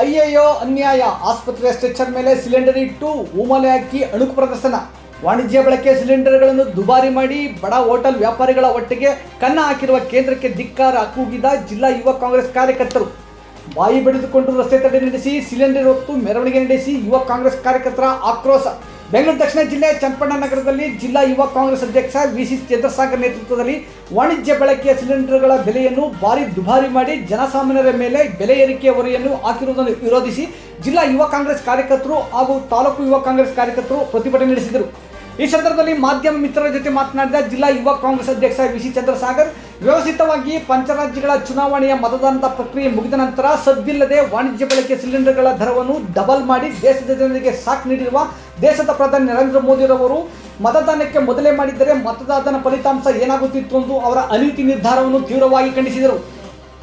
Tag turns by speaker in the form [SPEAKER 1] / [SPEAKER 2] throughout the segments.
[SPEAKER 1] ಅಯ್ಯಯ್ಯೋ ಅನ್ಯಾಯ, ಆಸ್ಪತ್ರೆಯ ಸ್ಟ್ರೆಚರ್ ಮೇಲೆ ಸಿಲಿಂಡರ್ ಇಟ್ಟು ಹೂಮಾಲೆ ಹಾಕಿ ಅಣುಕು ಪ್ರದರ್ಶನ. ವಾಣಿಜ್ಯ ಬಳಕೆ ಸಿಲಿಂಡರ್ಗಳನ್ನು ದುಬಾರಿ ಮಾಡಿ ಬಡ ಹೋಟೆಲ್ ವ್ಯಾಪಾರಿಗಳ ಹೊಟ್ಟೆಗೆ ಕನ್ನ ಹಾಕಿರುವ ಕೇಂದ್ರಕ್ಕೆ ಧಿಕ್ಕಾರ ಕೂಗಿದ ಜಿಲ್ಲಾ ಯುವ ಕಾಂಗ್ರೆಸ್ ಕಾರ್ಯಕರ್ತರು. ಬಾಯಿ ಬಡಿದುಕೊಂಡು ರಸ್ತೆ ತಡೆ ನಡೆಸಿ ಸಿಲಿಂಡರ್ ಹೊತ್ತು ಮೆರವಣಿಗೆ ನಡೆಸಿ ಯುವ ಕಾಂಗ್ರೆಸ್ ಕಾರ್ಯಕರ್ತರ ಆಕ್ರೋಶ. ಬೆಂಗಳೂರು ದಕ್ಷಿಣ ಜಿಲ್ಲೆಯ ಚನ್ನಪಟ್ಟಣ ನಗರದಲ್ಲಿ ಜಿಲ್ಲಾ ಯುವ ಕಾಂಗ್ರೆಸ್ ಅಧ್ಯಕ್ಷ ವಿ.ಸಿ. ಚಂದ್ರಸಾಗರ್ ನೇತೃತ್ವದಲ್ಲಿ ವಾಣಿಜ್ಯ ಬಳಕೆಯ ಸಿಲಿಂಡರ್ಗಳ ಬೆಲೆಯನ್ನು ಭಾರಿ ದುಬಾರಿ ಮಾಡಿ ಜನಸಾಮಾನ್ಯರ ಮೇಲೆ ಬೆಲೆ ಏರಿಕೆಯ ಹೊರೆಯನ್ನು ಹಾಕಿರುವುದನ್ನು ವಿರೋಧಿಸಿ ಜಿಲ್ಲಾ ಯುವ ಕಾಂಗ್ರೆಸ್ ಕಾರ್ಯಕರ್ತರು ಹಾಗೂ ತಾಲೂಕು ಯುವ ಕಾಂಗ್ರೆಸ್ ಕಾರ್ಯಕರ್ತರು ಪ್ರತಿಭಟನೆ ನಡೆಸಿದರು. ಈ ಸಂದರ್ಭದಲ್ಲಿ ಮಾಧ್ಯಮ ಮಿತ್ರರ ಜೊತೆ ಮಾತನಾಡಿದ ಜಿಲ್ಲಾ ಯುವ ಕಾಂಗ್ರೆಸ್ ಅಧ್ಯಕ್ಷ ವಿ.ಸಿ. ಚಂದ್ರಸಾಗರ್, ವ್ಯವಸ್ಥಿತವಾಗಿ ಪಂಚರಾಜ್ಯಗಳ ಚುನಾವಣೆಯ ಮತದಾನದ ಪ್ರಕ್ರಿಯೆ ಮುಗಿದ ನಂತರ ಸದ್ದಿಲ್ಲದೆ ವಾಣಿಜ್ಯ ಬಳಕೆ ಸಿಲಿಂಡರ್ಗಳ ದರವನ್ನು ಡಬಲ್ ಮಾಡಿ ದೇಶದ ಜನರಿಗೆ ಸಾಕ್ ನೀಡಿರುವ ದೇಶದ ಪ್ರಧಾನಿ ನರೇಂದ್ರ ಮೋದಿರವರು ಮತದಾನಕ್ಕೆ ಮೊದಲೇ ಮಾಡಿದ್ದರೆ ಮತದಾನ ಫಲಿತಾಂಶ ಏನಾಗುತ್ತಿತ್ತು ಎಂದು ಅವರ ಅನೀತಿ ನಿರ್ಧಾರವನ್ನು ತೀವ್ರವಾಗಿ ಖಂಡಿಸಿದರು.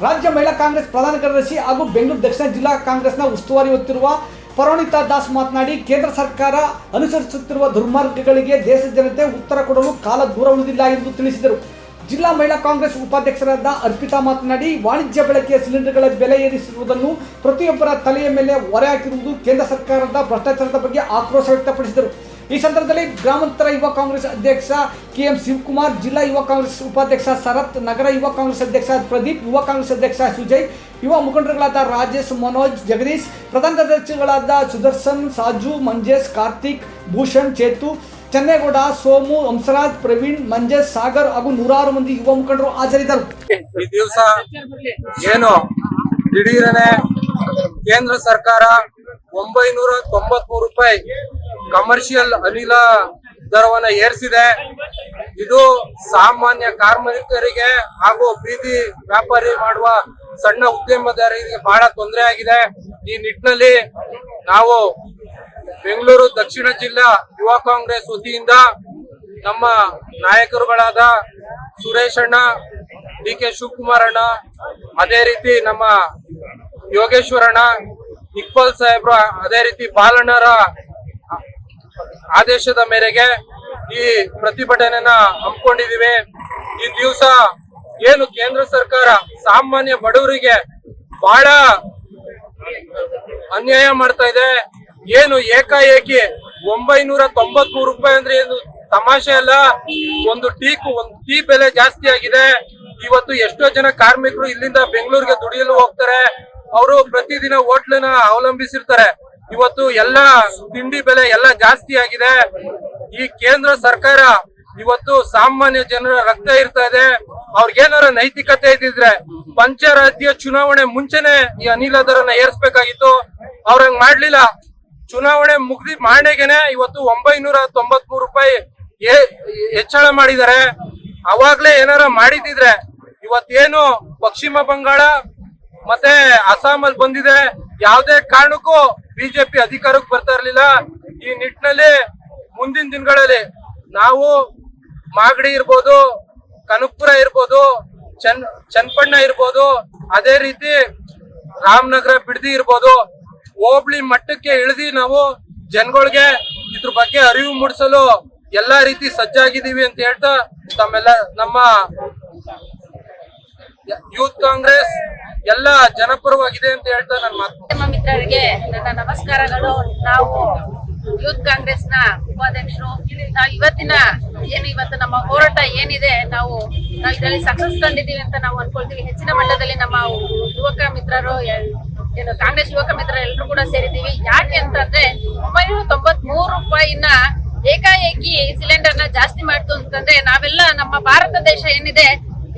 [SPEAKER 1] ರಾಜ್ಯ ಮಹಿಳಾ ಕಾಂಗ್ರೆಸ್ ಪ್ರಧಾನ ಕಾರ್ಯದರ್ಶಿ ಹಾಗೂ ಬೆಂಗಳೂರು ದಕ್ಷಿಣ ಜಿಲ್ಲಾ ಕಾಂಗ್ರೆಸ್ನ ಉಸ್ತುವಾರಿ ಹೊತ್ತಿರುವ ಪರೋಣಿತಾ ದಾಸ್ ಮಾತನಾಡಿ, ಕೇಂದ್ರ ಸರ್ಕಾರ ಅನುಸರಿಸುತ್ತಿರುವ ದುರ್ಮಾರ್ಗಗಳಿಗೆ ದೇಶದ ಜನತೆ ಉತ್ತರ ಕೊಡಲು ಕಾಲ ದೂರ ಉಳಿದಿಲ್ಲ ಎಂದು ತಿಳಿಸಿದರು. ಜಿಲ್ಲಾ ಮಹಿಳಾ ಕಾಂಗ್ರೆಸ್ ಉಪಾಧ್ಯಕ್ಷರಾದ ಅರ್ಪಿತಾ ಮಾತನಾಡಿ, ವಾಣಿಜ್ಯ ಬಳಕೆಯ ಸಿಲಿಂಡರ್ಗಳ ಬೆಲೆ ಏರಿಸಿರುವುದನ್ನು ಪ್ರತಿಯೊಬ್ಬರ ತಲೆಯ ಮೇಲೆ ಹೊರೆ ಹಾಕಿರುವುದು ಕೇಂದ್ರ ಸರ್ಕಾರದ ಭ್ರಷ್ಟಾಚಾರದ ಬಗ್ಗೆ ಆಕ್ರೋಶ ವ್ಯಕ್ತಪಡಿಸಿದರು. ಈ ಸಂದರ್ಭದಲ್ಲಿ ಗ್ರಾಮಾಂತರ ಯುವ ಕಾಂಗ್ರೆಸ್ ಅಧ್ಯಕ್ಷ ಕೆ.ಎಂ. ಶಿವಕುಮಾರ್, ಜಿಲ್ಲಾ ಯುವ ಕಾಂಗ್ರೆಸ್ ಉಪಾಧ್ಯಕ್ಷ ಶರತ್, ನಗರ ಯುವ ಕಾಂಗ್ರೆಸ್ ಅಧ್ಯಕ್ಷ ಪ್ರದೀಪ್, ಯುವ ಕಾಂಗ್ರೆಸ್ ಅಧ್ಯಕ್ಷ ಸುಜಯ್, ಯುವ ಮುಖಂಡರುಗಳಾದ ರಾಜೇಶ್, ಮನೋಜ್, ಜಗದೀಶ್, ಪ್ರಧಾನ ಕಾರ್ಯದರ್ಶಿಗಳಾದ ಸುದರ್ಶನ್, ಸಾಜು, ಮಂಜೇಶ್, ಕಾರ್ತಿಕ್, ಭೂಷಣ್, ಚೇತು, ಚನ್ನೇಗೌಡ, ಸೋಮು, ಹಂಸರಾಜ್, ಪ್ರವೀಣ್, ಮಂಜೇಶ್, ಸಾಗರ್ ಹಾಗೂ ನೂರಾರು ಮಂದಿ ಯುವ ಮುಖಂಡರು ಹಾಜರಿದ್ದರು.
[SPEAKER 2] ಈ ದಿವಸ ಏನು ದಿಢೀರನೆ ಕೇಂದ್ರ ಸರ್ಕಾರ 993 ರೂಪಾಯಿ ಕಮರ್ಷಿಯಲ್ ಅನಿಲ ದರವನ್ನ ಏರಿಸಿದೆ. ಇದು ಸಾಮಾನ್ಯ ಕಾರ್ಮಿಕರಿಗೆ ಹಾಗೂ ಬೀದಿ ವ್ಯಾಪಾರಿ ಮಾಡುವ ಸಣ್ಣ ಉದ್ಯಮದಾರರಿಗೆ ಬಹಳ ತೊಂದರೆ ಆಗಿದೆ. ಈ ನಿಟ್ಟಿನಲ್ಲಿ ನಾವು ಬೆಂಗಳೂರು ದಕ್ಷಿಣ ಜಿಲ್ಲಾ ಯುವ ಕಾಂಗ್ರೆಸ್ ವತಿಯಿಂದ ನಮ್ಮ ನಾಯಕರುಗಳಾದ ಸುರೇಶ್ ಅಣ್ಣ, ಡಿ.ಕೆ. ಶಿವಕುಮಾರ್ ಅಣ್ಣ, ಅದೇ ರೀತಿ ನಮ್ಮ ಯೋಗೇಶ್ವರಣ್ಣ, ಇಕ್ಬಾಲ್ ಸಾಹೇಬ್ರು, ಅದೇ ರೀತಿ ಬಾಲಣ್ಣರ ಆದೇಶದ ಮೇರೆಗೆ ಈ ಪ್ರತಿಭಟನೆಯನ್ನ ಹಮ್ಮಿಕೊಂಡಿದೀವಿ. ಈ ದಿವಸ ಏನು ಕೇಂದ್ರ ಸರ್ಕಾರ ಸಾಮಾನ್ಯ ಬಡವರಿಗೆ ಬಹಳ ಅನ್ಯಾಯ ಮಾಡ್ತಾ ಇದೆ. ಏನು ಏಕಾಏಕಿ 993 ರೂಪಾಯಿ ಅಂದ್ರೆ ಏನು ತಮಾಷೆ ಅಲ್ಲ. ಒಂದು ಟೀ ಬೆಲೆ ಜಾಸ್ತಿ ಆಗಿದೆ. ಇವತ್ತು ಎಷ್ಟೋ ಜನ ಕಾರ್ಮಿಕರು ಇಲ್ಲಿಂದ ಬೆಂಗಳೂರಿಗೆ ದುಡಿಯಲು ಹೋಗ್ತಾರೆ. ಅವರು ಪ್ರತಿದಿನ ಹೋಟ್ಲನ್ನ ಅವಲಂಬಿಸಿರ್ತಾರೆ. ಇವತ್ತು ಎಲ್ಲ ತಿಂಡಿ ಬೆಲೆ ಎಲ್ಲ ಜಾಸ್ತಿ ಆಗಿದೆ. ಈ ಕೇಂದ್ರ ಸರ್ಕಾರ ಇವತ್ತು ಸಾಮಾನ್ಯ ಜನರ ರಕ್ತ ಇರ್ತಾ ಇದೆ. ಅವ್ರಿಗೇನಾರ ನೈತಿಕತೆ ಇದ್ದಿದ್ರೆ ಪಂಚರಾಜ್ಯ ಚುನಾವಣೆ ಮುಂಚೆನೆ ಈ ಅನಿಲ ದರನ ಏರಿಸಬೇಕಾಗಿತ್ತು. ಅವ್ರಂಗ್ ಮಾಡ್ಲಿಲ್ಲ. ಚುನಾವಣೆ ಮುಗ್ದಿ ಮಾಡೇಗೆನೆ ಇವತ್ತು 993 ರೂಪಾಯಿ ಹೆಚ್ಚಳ ಮಾಡಿದ್ದಾರೆ. ಅವಾಗ್ಲೇ ಏನಾರ ಮಾಡಿದಿದ್ರೆ ಇವತ್ತೇನು ಪಶ್ಚಿಮ ಬಂಗಾಳ ಮತ್ತೆ ಅಸ್ಸಾಮಲ್ಲಿ ಬಂದಿದೆ, ಯಾವುದೇ ಕಾರಣಕ್ಕೂ ಬಿಜೆಪಿ ಅಧಿಕಾರಕ್ಕೆ ಬರ್ತಾ ಇರ್ಲಿಲ್ಲ. ಈ ನಿಟ್ಟಿನಲ್ಲಿ ಮುಂದಿನ ದಿನಗಳಲ್ಲಿ ನಾವು ಮಾಗಡಿ ಇರ್ಬೋದು, ಕನಕಪುರ ಇರ್ಬೋದು, ಚನ್ನಪಟ್ಟಣ ಇರ್ಬೋದು, ಅದೇ ರೀತಿ ರಾಮನಗರ, ಬಿಡದಿ ಇರ್ಬೋದು, ಹೋಬಳಿ ಮಟ್ಟಕ್ಕೆ ಇಳಿದಿ ನಾವು ಜನಗಳಿಗೆ ಇದ್ರ ಬಗ್ಗೆ ಅರಿವು ಮೂಡಿಸಲು ಎಲ್ಲಾ ರೀತಿ ಸಜ್ಜಾಗಿದ್ದೀವಿ ಅಂತ ಹೇಳ್ತಾ ನಮ್ಮ ಯೂತ್ ಕಾಂಗ್ರೆಸ್ ಎಲ್ಲ ಜನಪರವಾಗಿದೆ ಅಂತ ಹೇಳ್ತಾ ನನ್ನ
[SPEAKER 3] ಮಾಧ್ಯಮ ಮಿತ್ರರಿಗೆ ನನ್ನ ನಮಸ್ಕಾರಗಳು. ನಾವು ಯೂತ್ ಕಾಂಗ್ರೆಸ್ ನ ಉಪಾಧ್ಯಕ್ಷರು. ನಾವು ಇವತ್ತು ನಮ್ಮ ಹೋರಾಟ ಏನಿದೆ, ನಾವು ಇದರಲ್ಲಿ ಸಕ್ಸಸ್ ಕಂಡಿದ್ದೀವಿ ಅಂತ ನಾವು ಅನ್ಕೊಳ್ತೀವಿ. ಹೆಚ್ಚಿನ ಮಟ್ಟದಲ್ಲಿ ನಮ್ಮ ಯುವಕ ಮಿತ್ರರು, ಕಾಂಗ್ರೆಸ್ ಯುವಕ ಮಿತ್ರರು ಎಲ್ಲರೂ ಕೂಡ ಸೇರಿದ್ದೀವಿ. ಯಾಕೆ ಅಂತಂದ್ರೆ 993 ರೂಪಾಯಿನ ಏಕಾಏಕಿ ಸಿಲಿಂಡರ್ ನ ಜಾಸ್ತಿ ಮಾಡ್ತು ಅಂತಂದ್ರೆ, ನಾವೆಲ್ಲ ನಮ್ಮ ಭಾರತ ದೇಶ ಏನಿದೆ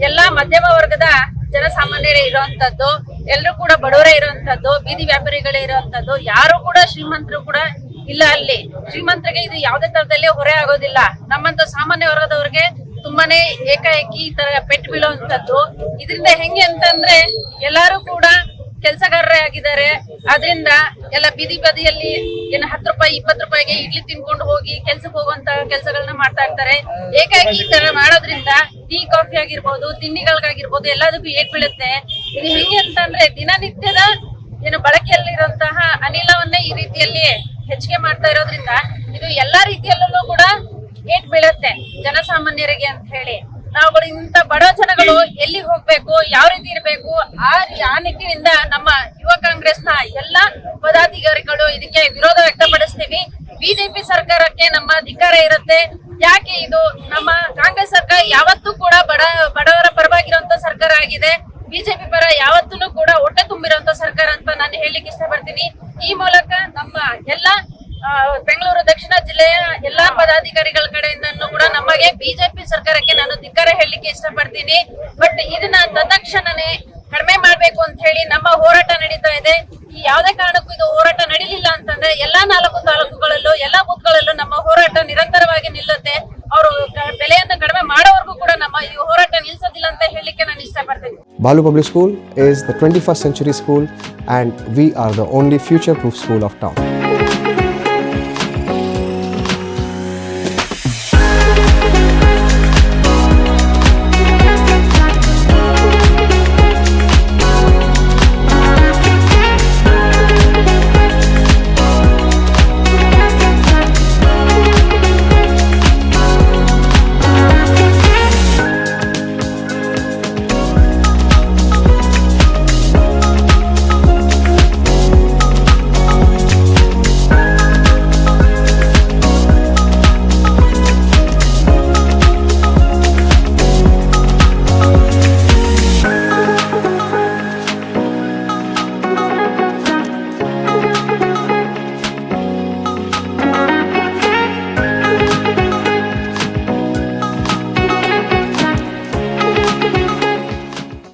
[SPEAKER 3] ಎಲ್ಲಾ ಮಧ್ಯಮ ವರ್ಗದ ಜನಸಾಮಾನ್ಯರೇ ಇರುವಂತದ್ದು, ಎಲ್ಲರೂ ಕೂಡ ಬಡವರೇ ಇರುವಂತದ್ದು, ಬೀದಿ ವ್ಯಾಪಾರಿಗಳೇ ಇರುವಂತದ್ದು, ಯಾರು ಕೂಡ ಶ್ರೀಮಂತರು ಕೂಡ ಇಲ್ಲ. ಅಲ್ಲಿ ಶ್ರೀಮಂತರಿಗೆ ಇದು ಯಾವುದೇ ತರದಲ್ಲಿ ಹೊರೆ ಆಗೋದಿಲ್ಲ. ನಮ್ಮಂತ ಸಾಮಾನ್ಯ ವರ್ಗದವ್ರಿಗೆ ತುಂಬಾನೇ ಏಕಾಏಕಿ ಈ ತರ ಪೆಟ್ಟು ಬೀಳುವಂತದ್ದು. ಇದರಿಂದ ಹೆಂಗೆ ಅಂತಂದ್ರೆ ಎಲ್ಲಾರು ಕೂಡ ಕೆಲಸಗಾರರೇ ಆಗಿದ್ದಾರೆ. ಅದರಿಂದ ಎಲ್ಲ ಬೀದಿ ಬದಿಯಲ್ಲಿ ಏನು 10 ರೂಪಾಯಿ 20 ರೂಪಾಯಿಗೆ ಇಡ್ಲಿ ತಿನ್ಕೊಂಡು ಹೋಗಿ ಕೆಲ್ಸಕ್ಕೆ ಹೋಗುವಂತ ಕೆಲಸಗಳನ್ನ ಮಾಡ್ತಾ ಇರ್ತಾರೆ. ಏಕಾಏಕಿ ಈ ತರ ಮಾಡೋದ್ರಿಂದ ಟೀ ಕಾಫಿ ಆಗಿರ್ಬೋದು, ತಿಂಡಿಗಳಿಗಾಗಿರ್ಬೋದು, ಎಲ್ಲದಕ್ಕೂ ಏಟ್ ಬೀಳುತ್ತೆ. ಇದು ಹೆಂಗೆ ಅಂತಂದ್ರೆ ದಿನನಿತ್ಯದ ಏನು ಬಳಕೆಯಲ್ಲಿರುವಂತಹ ಅನಿಲವನ್ನೇ ಈ ರೀತಿಯಲ್ಲಿ ಹೆಚ್ಚಿಗೆ ಮಾಡ್ತಾ ಇರೋದ್ರಿಂದ ಇದು ಎಲ್ಲಾ ರೀತಿಯಲ್ಲೂ ಕೂಡ ಏಟ್ ಬೀಳುತ್ತೆ ಜನಸಾಮಾನ್ಯರಿಗೆ ಅಂತ ಹೇಳಿ. ನಾವುಗಳು ಇಂಥ ಬಡ ಜನಗಳು ಎಲ್ಲಿ ಹೋಗ್ಬೇಕು, ಯಾವ ರೀತಿ ಇರಬೇಕು, ಆ ನಿಟ್ಟಿನಿಂದ ನಮ್ಮ ಯುವ ಕಾಂಗ್ರೆಸ್ನ ಎಲ್ಲಾ ಪದಾಧಿಕಾರಿಗಳು ಇದಕ್ಕೆ ವಿರೋಧ ವ್ಯಕ್ತಪಡಿಸ್ತೀವಿ. ಬಿಜೆಪಿ ಸರ್ಕಾರಕ್ಕೆ ನಮ್ಮ ಧಿಕ್ಕಾರ ಇರುತ್ತೆ. ಯಾಕೆ ಇದು ನಮ್ಮ ಕಾಂಗ್ರೆಸ್ ಸರ್ಕಾರ ಯಾವತ್ತೂ ಕೂಡ ಬಡವರ ಪರವಾಗಿರುವಂತ ಸರ್ಕಾರ ಆಗಿದೆ. ಬಿಜೆಪಿ ಪರ ಯಾವತ್ತೂ ಕೂಡ ಹೊಟ್ಟೆ ತುಂಬಿರುವಂತ ಸರ್ಕಾರ ಅಂತ ನಾನು ಹೇಳಲಿಕ್ಕೆ ಇಷ್ಟಪಡ್ತೀನಿ. ಈ ಮೂಲಕ ನಮ್ಮ ಎಲ್ಲಾ ಬೆಂಗಳೂರು ದಕ್ಷಿಣ ಜಿಲ್ಲೆಯ ಎಲ್ಲಾ ಪದಾಧಿಕಾರಿಗಳ ಕಡೆಯಿಂದನೂ ಕೂಡ ನಮಗೆ ಬಿಜೆಪಿ ಸರ್ಕಾರಕ್ಕೆ ನಾನು ಧಿಕ್ಕಾರ ಹೇಳಲಿಕ್ಕೆ ಇಷ್ಟಪಡ್ತೀನಿ. ಬಟ್ ಇದನ್ನ ತತ್ಕ್ಷಣನೇ ಕಡಿಮೆ ಮಾಡ್ಬೇಕು ಅಂತ ಹೇಳಿ ನಮ್ಮ ಹೋರಾಟ ನಡೀತಾ ಇದೆ. ಈ ಯಾವುದೇ ಕಾರಣಕ್ಕೂ ಇದು ಹೋರಾಟ ನಡೀಲಿಲ್ಲ ಅಂತಂದ್ರೆ ಎಲ್ಲಾ 4 ತಾಲೂಕುಗಳಲ್ಲೂ ಎಲ್ಲಾ ಬೂತ್ಗಳಲ್ಲೂ ನಮ್ಮ ಹೋರಾಟ ನಿರಂತರವಾಗಿ ನಿಲ್ಲುತ್ತೆ. ಅವರು ಬೆಲೆಯನ್ನು ಕಡಿಮೆ ಮಾಡೋವರೆಗೂ ಕೂಡ ನಮ್ಮ ಈ ಹೋರಾಟ ನಿಲ್ಸೋದಿಲ್ಲ ಅಂತ ಹೇಳಲಿಕ್ಕೆ ನಾನು ಇಷ್ಟಪಡ್ತೀನಿ.
[SPEAKER 4] Balu Public School is the 21st century school and we are the only future-proof school of town.